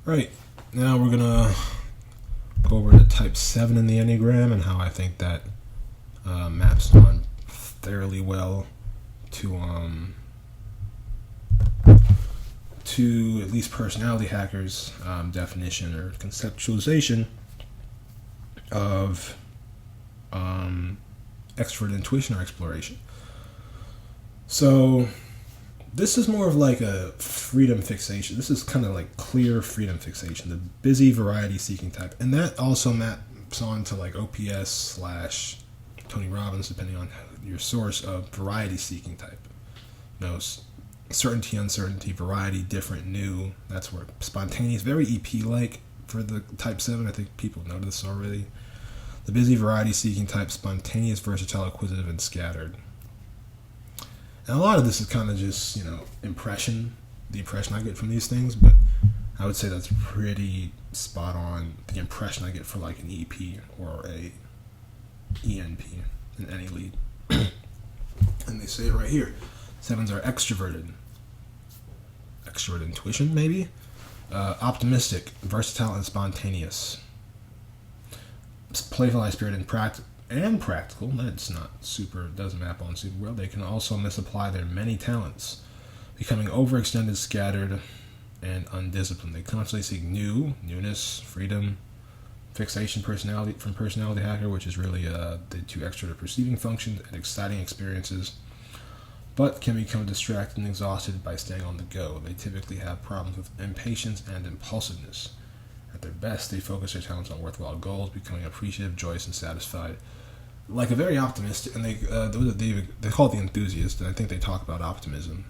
Right, now we're gonna go over to type 7 in the Enneagram and how I think that maps on fairly well to at least personality hackers' definition or conceptualization of extrovert intuition or exploration. So this is more of like a freedom fixation. This is kind of like clear freedom fixation, the busy variety seeking type. And that also maps on to like OPS / Tony Robbins, depending on your source, of variety seeking type. You know, certainty, uncertainty, variety, different, new. That's where spontaneous, very EP like for the type 7. I think people know this already. The busy variety seeking type, spontaneous, versatile, acquisitive, and scattered. And a lot of this is kind of just, the impression I get from these things, but I would say that's pretty spot on the impression I get for like an EP or a ENP in any lead. And they say it right here. 7s are extroverted intuition, maybe. Optimistic, versatile, and spontaneous. Playful, high-spirited, and practical. That's not super, doesn't map on super well. They can also misapply their many talents, becoming overextended, scattered, and undisciplined. They constantly seek newness, freedom, fixation, personality from personality hacker, which is really the two extrovert perceiving functions, and exciting experiences, but can become distracted and exhausted by staying on the go. They typically have problems with impatience and impulsiveness. At their best, they focus their talents on worthwhile goals, becoming appreciative, joyous, and satisfied. Like a very optimistic, and they call it the enthusiast, and I think they talk about optimism.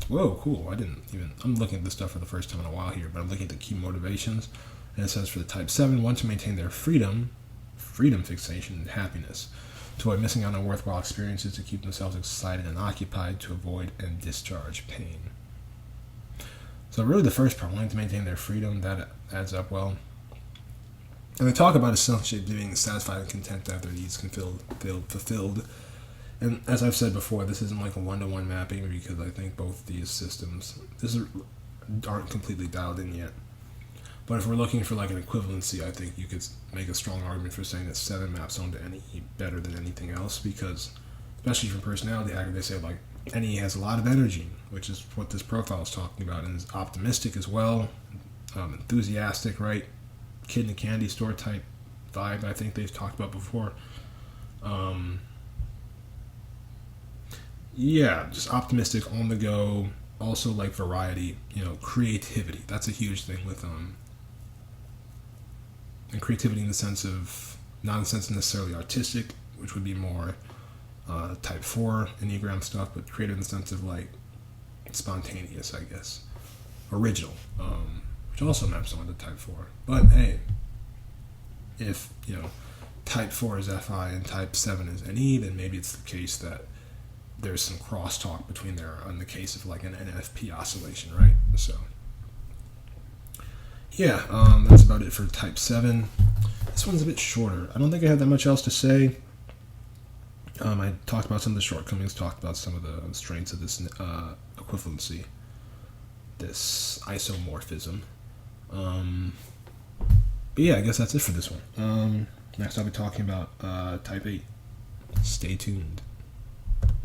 Whoa, cool! I'm looking at this stuff for the first time in a while here, but I'm looking at the key motivations, and it says for the type 7, want to maintain their freedom fixation, and happiness, to avoid missing out on worthwhile experiences, to keep themselves excited and occupied, to avoid and discharge pain. So really the first part, wanting to maintain their freedom, that adds up well. And they talk about essentially being satisfied and content to have their needs fulfilled. And as I've said before, this isn't like a one-to-one mapping because I think both these systems aren't completely dialed in yet. But if we're looking for like an equivalency, I think you could make a strong argument for saying that 7 maps onto NE better than anything else, because especially from personality hacker, they say like NE has a lot of energy, which is what this profile is talking about, and is optimistic as well, enthusiastic, right? Kid in a candy store type vibe, I think they've talked about before. Just optimistic, on the go, also like variety, creativity. That's a huge thing with and creativity in the sense of, not in the sense of necessarily artistic, which would be more type 4 Enneagram stuff, but creative in the sense of like spontaneous, I guess. Original, which also maps onto type 4. But hey, if, type 4 is FI and type 7 is NE, then maybe it's the case that there's some crosstalk between there in the case of like an NFP oscillation, right? So, that's about it for type 7. This one's a bit shorter. I don't think I have that much else to say. I talked about some of the shortcomings, talked about some of the strengths of this equivalency, this isomorphism. But I guess that's it for this one. Next I'll be talking about type 8. Stay tuned.